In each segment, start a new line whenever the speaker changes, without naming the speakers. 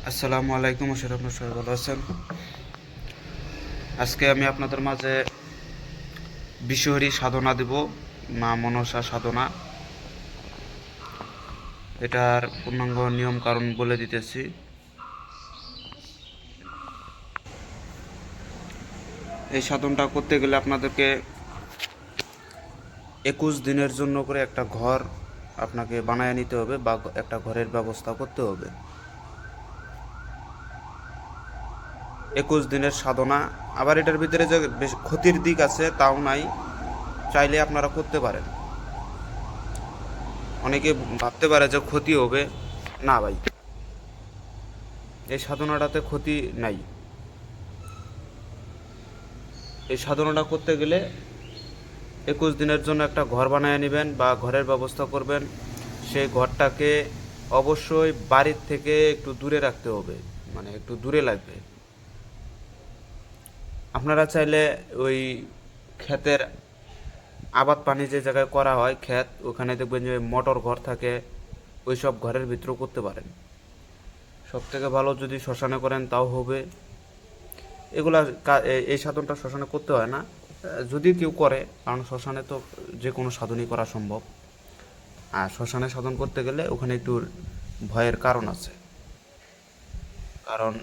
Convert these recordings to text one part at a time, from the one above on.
আসসালামু আলাইকুম, আশা আপনার সবাই ভালো আছেন। আজকে আমি আপনাদের মাঝে বিশ্বহরি সাধনা দেব, মা মনসা সাধনা। এটার পূর্ণাঙ্গ নিয়ম কারণ বলে দিতেছি। এই সাধনটা করতে গেলে আপনাদেরকে 21 দিনের জন্য করে একটা ঘর আপনাকে বানায় নিতে হবে বা একটা ঘরের ব্যবস্থা করতে হবে। 21 দিনের সাধনা। আবার এটার ভিতরে যে বেশ ক্ষতির দিক আছে তাও নাই, চাইলে আপনারা করতে পারেন। অনেকে ভাবতে পারে যে ক্ষতি হবে, না ভাই, এই সাধনাটাতে ক্ষতি নাই। এই সাধনাটা করতে গেলে 21 দিনের জন্য একটা ঘর বানিয়ে নেবেন বা ঘরের ব্যবস্থা করবেন। সেই ঘরটাকে অবশ্যই বাড়ির থেকে একটু দূরে রাখতে হবে, মানে একটু দূরে লাগবে। আপনারা চাইলে ওই ক্ষেতের আবাদ পানি যে জায়গায় করা হয় ক্ষেত, ওখানে দেখবেন যে মোটর ঘর থাকে, ওই সব ঘরের ভিতরেও করতে পারেন। সব থেকে ভালো যদি শ্মশানে করেন তাও হবে। এগুলা এই সাধনটা শ্মশানে করতে হয় না, যদি কেউ করে, কারণ শ্মশানে তো যে কোনো সাধনই করা সম্ভব। আর শ্মশানে সাধন করতে গেলে ওখানে একটু ভয়ের কারণ আছে, কারণ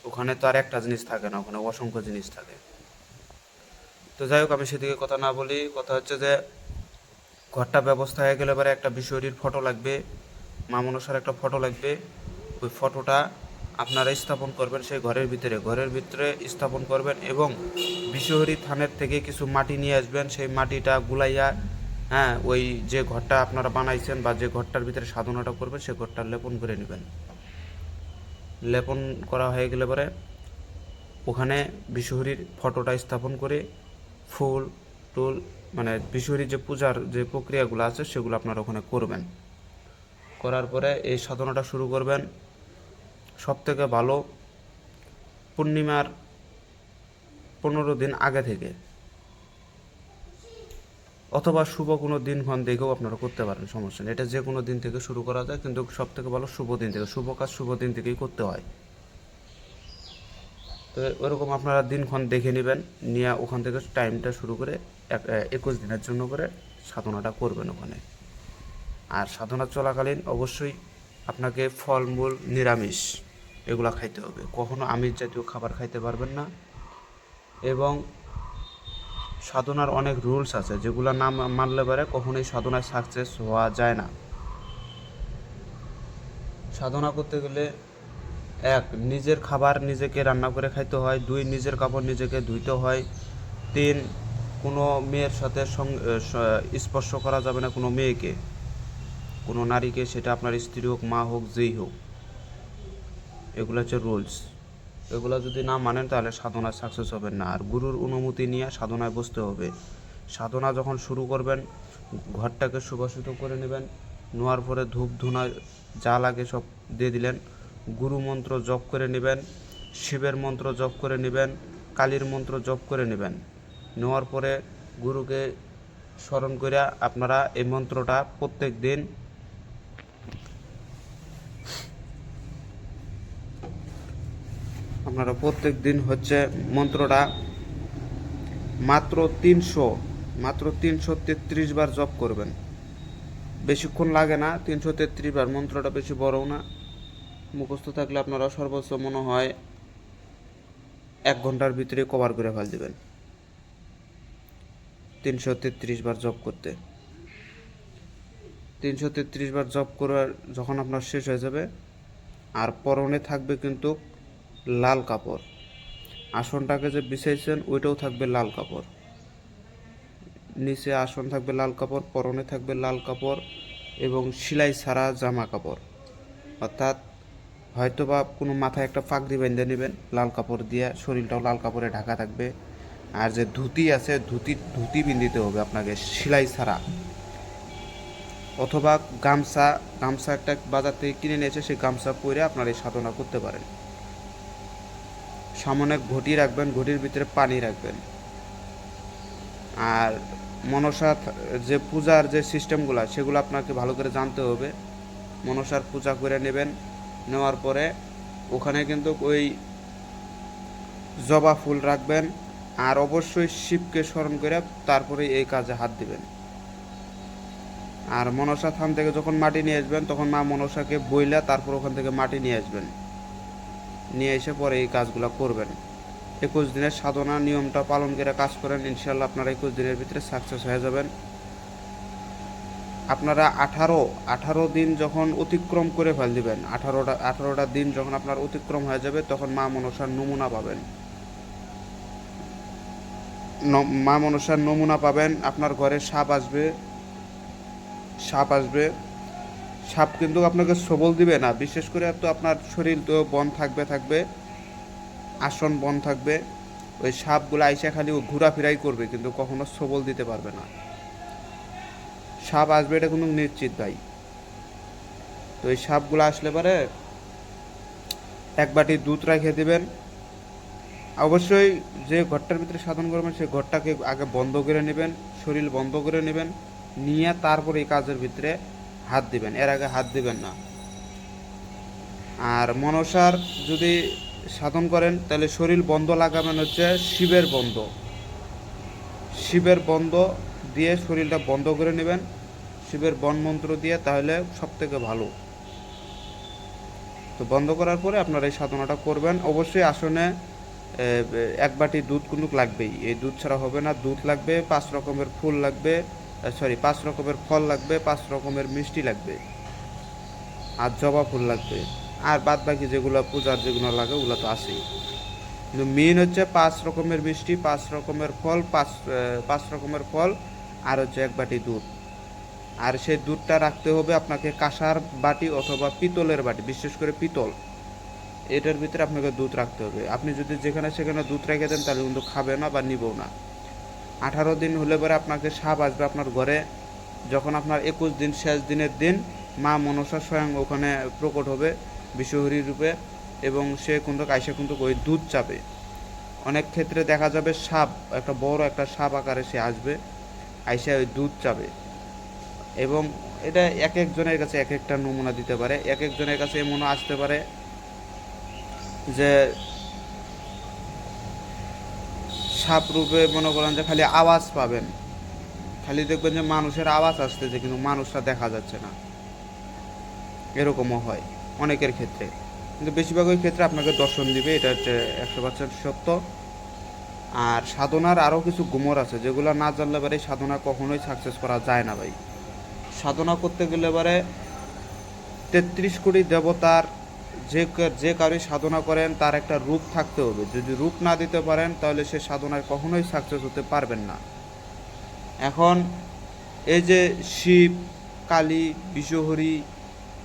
ওখানে তো আর একটা জিনিস থাকে না, ওখানে অসংখ্য জিনিস থাকে। তো যাই হোক, আমি সেদিকে কথা না বলি। কথা হচ্ছে যে ঘরটা ব্যবস্থা হয়ে গেলে পরে একটা বিশ্বহরির ফটো লাগবে, মা মনসার একটা ফটো লাগবে। ওই ফটোটা আপনারা স্থাপন করবেন সেই ঘরের ভিতরে স্থাপন করবেন, এবং বিশ্বহরি থানের থেকে কিছু মাটি নিয়ে আসবেন। সেই মাটিটা গুলাইয়া, হ্যাঁ, ওই যে ঘরটা আপনারা বানাইছেন বা যে ঘরটার ভিতরে সাধনাটা করবেন সে ঘরটা লেপন করে নেবেন। লেপন করা হয়ে গেলে পরে ওখানে বিশ্বহরির ফটোটা স্থাপন করে ফুল টুল, মানে বিশ্বহরির যে পূজার যে প্রক্রিয়াগুলো আছে সেগুলো আপনারা ওখানে করবেন। করার পরে এই সাধনাটা শুরু করবেন। সব থেকে ভালো পূর্ণিমার 15 দিন আগে থেকে, অথবা শুভ কোনো দিনক্ষণ দেখেও আপনারা করতে পারেন, সমস্যা নেই। এটা যে কোনো দিন থেকে শুরু করা যায়, কিন্তু সব থেকে ভালো শুভ দিন থেকে, শুভ কাজ শুভ দিন থেকেই করতে হয়। তো ওরকম আপনারা দিনক্ষণ দেখে নেবেন, নিয়ে ওখান থেকে টাইমটা শুরু করে 21 দিনের জন্য করে সাধনাটা করবেন ওখানে। আর সাধনা চলাকালীন অবশ্যই আপনাকে ফলমূল নিরামিষ এগুলা খাইতে হবে, কখনো আমিষ জাতীয় খাবার খাইতে পারবেন না। এবং সাধনার অনেক রুলস আছে যেগুলো না মানলে পারে কখনোই সাধনায় সাকসেস হওয়া যায় না। সাধনা করতে গেলে 1, নিজের খাবার নিজেকে রান্না করে খাইতে হয়। 2, নিজের কাপড় নিজেকে ধুইতে হয়। 3, কোনো মেয়ের সাথে স্পর্শ করা যাবে না, কোনো মেয়েকে, কোনো নারীকে, সেটা আপনার স্ত্রী হোক, মা হোক, যেই হোক। এগুলো হচ্ছে রুলস। এগুলো যদি না মানেন তাহলে সাধনায় সাকসেস হবেন না। আর গুরুর অনুমতি নিয়ে সাধনায় বসতে হবে। সাধনা যখন শুরু করবেন ঘরটাকে সুবাসিত করে নেবেন। নেওয়ার পরে ধূপ ধুনা যা লাগে সব দিয়ে দিলেন। গুরু মন্ত্র জপ করে নেবেন, শিবের মন্ত্র জপ করে নেবেন, কালীর মন্ত্র জপ করে নেবেন। নেওয়ার পরে গুরুকে স্মরণ করে আপনারা এই মন্ত্রটা প্রত্যেক দিন হচ্ছে মন্ত্রটা মাত্র 333 বার জপ করবেন। বেশিক্ষণ লাগে না, 333 বার। মন্ত্রটা বেশি বড়ও না, মুখস্থ থাকলে আপনারা সর্বোচ্চ মনে হয় 1 ঘন্টার ভিতরে কভার করে ফেল দেবেন 333 বার জপ করতে। 333 বার জপ করার যখন আপনার শেষ হয়ে যাবে, আর পরনে থাকবে কিন্তু লাল কাপড়। আসনটাকে যে বিছাইছেন ওইটাও থাকবে লাল কাপড়। নিচে আসন থাকবে লাল কাপড়, পরনে থাকবে লাল কাপড়, এবং সেলাই ছাড়া জামা কাপড়। অর্থাৎ হয়তোবা কোনো মাথায় একটা পাগড়ি বেঁধে নেবেন লাল কাপড় দিয়ে, শরীরটাও লাল কাপড়ে ঢাকা থাকবে। আর যে ধুতি আছে, ধুতি বিন্দিতে হবে আপনাকে সেলাই ছাড়া, অথবা গামছা। গামছা একটা বাজার থেকে কিনে নিয়েছে, সেই গামছা পরে আপনারা এই সাধনা করতে পারেন। সামনে ঘটি রাখবেন, ঘটির ভিতরে পানি রাখবেন। আর মনসা যে পূজার যে সিস্টেমগুলো সেগুলো আপনাকে ভালো করে জানতে হবে। মনসার পূজা করে নেবেন, নেওয়ার পরে ওখানে কিন্তু ওই জবা ফুল রাখবেন, আর অবশ্যই শিবকে স্মরণ করে তারপরে এই কাজে হাত দিবেন। আর মনসা থান থেকে যখন মাটি নিয়ে আসবেন তখন মা মনসাকে বইলা তারপর ওখান থেকে মাটি নিয়ে আসবেন, নিয়ে এসে পরে এই কাজগুলো করবেন। 21 দিনের সাধনা নিয়মটা পালন করে কাজ করেন, ইনশাল্লাহ আপনারা 21 দিনের ভিতরে সাকসেস হয়ে যাবেন। আপনারা 18 দিন যখন অতিক্রম করে ফেল দিবেন, 18টা দিন যখন আপনার অতিক্রম হয়ে যাবে তখন মা মনসার নমুনা পাবেন। মা মনসার নমুনা পাবেন, আপনার ঘরে সাপ আসবে। সাপ কিন্তু আপনাকে সবল দিবে না, বিশেষ করে তো আপনার শরীর তো বন থাকবে, আসন বন থাকবে, ওই সাপগুলো আইসা খালি ঘোরাফেরাই করবে, কিন্তু কখনো সবল দিতে পারবে না। সাপ আসবে এটা কিন্তু নিশ্চিত ভাই। তো এই সাপগুলো আসলে পরে 1 বাটি দুধ রেখে দিবেন। অবশ্যই যে ঘরটার ভিতরে সাধন করবেন সেই ঘরটাকে আগে বন্ধ করে নেবেন, শরীর বন্ধ করে নেবেন, নিয়ে তারপর এই কাজের ভিতরে হাত দিবেন, এর আগে হাত দিবেন না। আর মনসার যদি সাধন করেন তাহলে শরীর বন্ধ লাগাবেন হচ্ছে শিবের বন্ধ দিয়ে শরীরটা বন্ধ করে নেবেন, শিবের বন মন্ত্র দিয়ে, তাহলে সব থেকে ভালো। তো বন্ধ করার পরে আপনারা এই সাধনাটা করবেন। অবশ্যই আসনে 1 বাটি দুধ কিন্তু লাগবেই, এই দুধ ছাড়া হবে না। দুধ লাগবে, 5 রকমের ফুল লাগবে, 5 রকমের ফল লাগবে, 5 রকমের মিষ্টি লাগবে, আর জবা ফুল লাগবে, আর বাদ বাকি যেগুলো পূজার যেগুলো লাগে ওগুলো তো আছেই। কিন্তু মেন হচ্ছে 5 রকমের মিষ্টি, 5 রকমের ফল, 5 রকমের ফল, আর হচ্ছে 1 বাটি দুধ। আর সেই দুধটা রাখতে হবে আপনাকে কাঁসার বাটি অথবা পিতলের বাটি, বিশেষ করে পিতল, এটার ভিতরে আপনাকে দুধ রাখতে হবে। আপনি যদি যেখানে সেখানে দুধ রেখে দেন তাহলে কিন্তু খাবে না বা নিবও না। 18 দিন হলে পরে আপনাকে সাপ আসবে আপনার ঘরে। যখন আপনার 21 দিন শেষ দিনের দিন মা মনসা স্বয়ং ওখানে প্রকট হবে বিশ্বহরী রূপে, এবং সে কিন্তু আইসা কিন্তু ওই দুধ চাবে। অনেক ক্ষেত্রে দেখা যাবে সাপ, একটা বড় একটা সাপ আকারে সে আসবে, আইসা ওই দুধ চাবে। এবং এটা এক একজনের কাছে এক একটা নমুনা দিতে পারে, এক একজনের কাছে এমনও আসতে পারে যে সাপ রূপে মনে করেন যে খালি আওয়াজ পাবেন, খালি দেখবেন যে মানুষের আওয়াজ আসতেছে কিন্তু মানুষটা দেখা যাচ্ছে না, এরকমও হয় অনেকের ক্ষেত্রে। কিন্তু বেশিরভাগই ক্ষেত্রে আপনাকে দর্শন দিবে, এটা হচ্ছে 100% সত্য। আর সাধনার আরও কিছু গুমর আছে যেগুলো না জানলে পারে সাধনা কখনোই সাকসেস করা যায় না ভাই। সাধনা করতে গেলে পারে 33 কোটি দেবতার যে কারোই সাধনা করেন তার একটা রূপ থাকতে হবে। যদি রূপ না দিতে পারেন তাহলে সে সাধনায় কখনোই সাকসেস হতে পারবেন না। এখন এই যে শিব, কালী, বিশ্বহরী,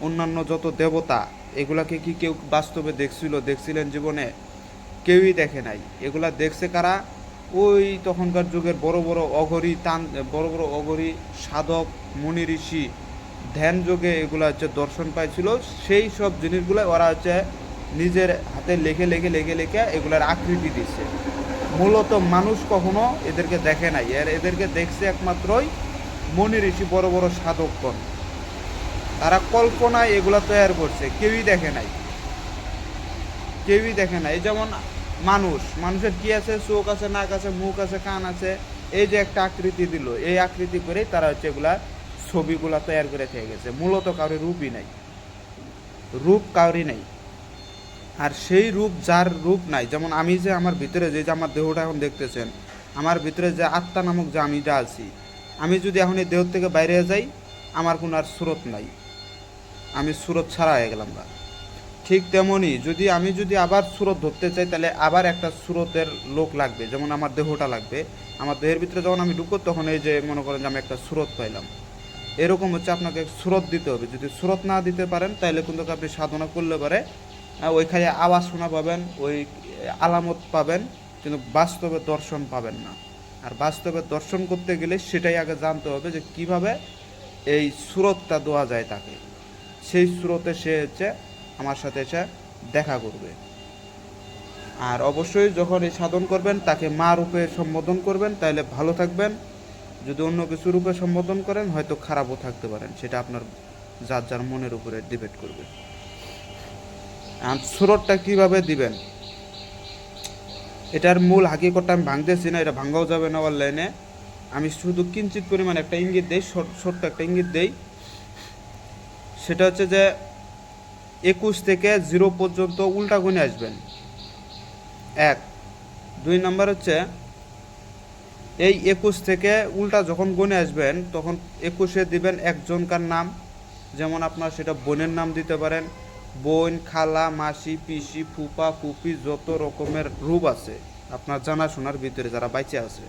অন্যান্য যত দেবতা, এগুলাকে কি কেউ বাস্তবে দেখছিলেন জীবনে? কেউই দেখে নাই। এগুলা দেখছে কারা? ওই তখনকার যুগের বড় বড় অঘরী সাধক, মুনি ঋষি, ধ্যান যোগে এগুলো হচ্ছে দর্শন পাইছিল। সেই সব জিনিসগুলো ওরা হচ্ছে নিজের হাতে লেখে এগুলার আকৃতি দিচ্ছে। মূলত মানুষ কখনো এদেরকে দেখে নাই, এদেরকে দেখছে একমাত্রই মুনি ঋষি, বড় বড় সাধকগণ। তারা কল্পনায় এগুলা তৈরি করছে, কেউই দেখে নাই। যেমন মানুষের কি আছে? চোখ আছে, নাক আছে, মুখ আছে, কান আছে, এই যে একটা আকৃতি দিল, এই আকৃতি করেই তারা হচ্ছে এগুলা ছবিগুলা তৈরি করে থেকে গেছে। মূলত কারোর রূপ কাউরি নেই। আর সেই রূপ, যার রূপ নাই, যেমন আমি যে আমার ভিতরে যে আমার দেহটা এখন দেখতেছেন, আমার ভিতরে যে আত্মা নামক যে আমি যা আছি, আমি যদি এখন এই দেহ থেকে বাইরে যাই আমার কোনো আর সুরত নাই, আমি সুরত ছাড়া হয়ে গেলাম না। ঠিক তেমনই আমি যদি আবার সুরত ধরতে চাই তাহলে আবার একটা সুরতের লোক লাগবে, যেমন আমার দেহটা লাগবে। আমার দেহের ভিতরে যখন আমি ঢুকবো তখন এই যে মনে করেন যে আমি একটা সুরত পাইলাম। এরকম হচ্ছে আপনাকে সুরত দিতে হবে। যদি সুরত না দিতে পারেন তাহলে কিন্তু আপনি সাধনা করলে পারে ওইখানে আওয়াজ শোনা পাবেন, ওই আলামত পাবেন, কিন্তু বাস্তবে দর্শন পাবেন না। আর বাস্তবে দর্শন করতে গেলে সেটাই আগে জানতে হবে যে কিভাবে এই সুরতটা দেওয়া যায় তাকে। সেই সুরতে সে হচ্ছে আমার সাথে এসে দেখা করবে। আর অবশ্যই যখন এই সাধন করবেন তাকে মা রূপে সম্বোধন করবেন, তাহলে ভালো থাকবেন। যদি অন্য কিছু রূপে সম্বোধন করেন হয়তো খারাপও থাকতে পারেন, সেটা আপনার যার মনের উপরে ডিপেন্ড করবে। আর সুরতটা কীভাবে দিবেন, এটার মূল হাকিকতটা আমি ভাঙতেছি না, এটা ভাঙাও যাবে না অনলাইনে। আমি শুধু কিঞ্চিত পরিমাণ একটা ইঙ্গিত দেই, ছোট্ট একটা ইঙ্গিত দেই। সেটা হচ্ছে যে 21 থেকে 0 পর্যন্ত উল্টা গুণে আসবেন, 1। 2 নাম্বার হচ্ছে এই 21 থেকে উল্টা যখন গুণে আসবেন তখন 21-এ দিবেন একজনকার নাম। যেমন আপনার সেটা বোনের নাম দিতে পারেন, বোন, খালা, মাসি, পিসি, ফুপা, ফুপি, যত রকমের রূপ আছে আপনার জানাশোনার ভিতরে যারা বাইচে আছে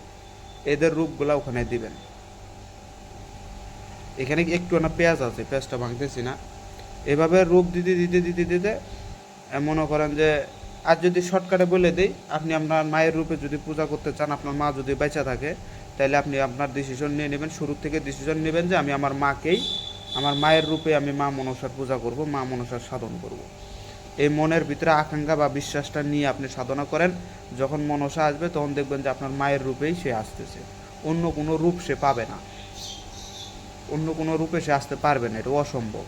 এদের রূপগুলা ওখানে দিবেন। এখানে একটু না পেঁয়াজ আছে, পেঁয়াজটা ভাঙতেছি না। এভাবে রূপ দিতে দিতে দিতে দিতে মনে করেন যে, আর যদি শর্টকাটে বলে দিই, আপনি আপনার মায়ের রূপে যদি পূজা করতে চান, আপনার মা যদি বেঁচে থাকে, তাহলে আপনি আপনার ডিসিশন নিয়ে নেবেন, শুরু থেকে ডিসিশন নেবেন যে আমি আমার মাকেই, আমার মায়ের রূপে আমি মা মনসার পূজা করব, মা মনসার সাধন করব। এই মনের ভিতরে আকাঙ্ক্ষা বা বিশ্বাসটা নিয়ে আপনি সাধনা করেন। যখন মনসা আসবে তখন দেখবেন যে আপনার মায়ের রূপেই সে আসতেছে, অন্য কোনো রূপ সে পাবে না, অন্য কোনো রূপে সে আসতে পারবে না, এটা অসম্ভব।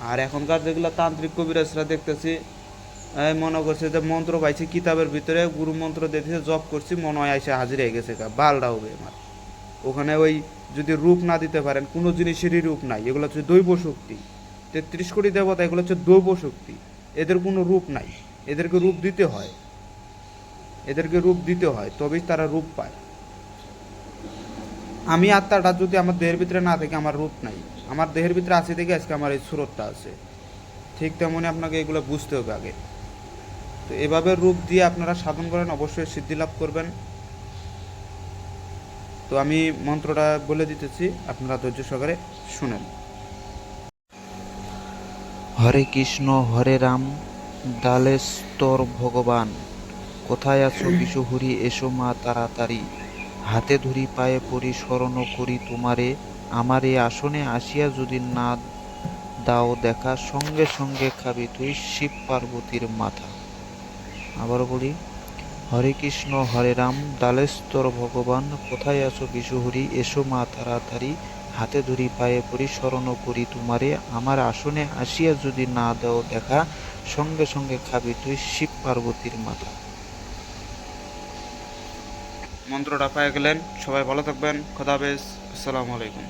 আর এখনকার যেগুলো তান্ত্রিক কবিরাজরা দেখতেছি, মনে করছে যে মন্ত্র পাইছি কিতাবের ভিতরে, গুরু মন্ত্র দেখেছে, জপ করছি, মনে হয় এসে হাজির হয়ে গেছে, বালটা হবে আমার। ওখানে ওই যদি রূপ না দিতে পারেন, কোনো জিনিসেরই রূপ নাই, এগুলো হচ্ছে দৈব শক্তি। 33 কোটি দেবতা, এগুলো হচ্ছে দৈব শক্তি, এদের কোনো রূপ নাই। এদেরকে রূপ দিতে হয়, এদেরকে রূপ দিতে হয়, তবেই তারা রূপ পায়। আমি আত্মাটা যদি আমার দেহের ভিতরে না থাকে, আমার রূপ নাই। আমার দেহের ভিতরে আছে দেখে আজকে আমার এই সুরতটা আছে। ঠিক তেমনই আপনাকে এগুলো বুঝতে হবে আগে। তো এভাবে রূপ দিয়ে আপনারা সাধন করেন, অবশ্যই সিদ্ধি লাভ করবেন। তো আমি মন্ত্রটা বলে দিতেছি, আপনারা ধৈর্য সহকারে শুনেন।
হরে কৃষ্ণ হরে রাম দালেস্তর ভগবান, কোথায় আছো বিশুহুরি, এসো মা তাড়াতাড়ি, হাতে ধরি পায়ে পড়ি শরণ করি তোমারে, আমার এই আসনে আসিয়া যদি না দাও দেখা, সঙ্গে সঙ্গে খাবি তুই শিব পার্বতীর মাথা। আবারও বলি, হরে কৃষ্ণ হরে রাম দালেস্তর ভগবান, কোথায় আছো বিশুহুরি, এসো মা তাড়াতাড়ি, হাতে ধরি পায়ে পড়ি শরণ করি তোমারে, আমার আসনে আসিয়া যদি না দাও দেখা, সঙ্গে সঙ্গে খাবি তুই শিব পার্বতীর মাথা।
মন্ত্রটা পেয়ে গেলেন, সবাই ভালো থাকবেন, খোদা হাফেজ, আসসালামু আলাইকুম।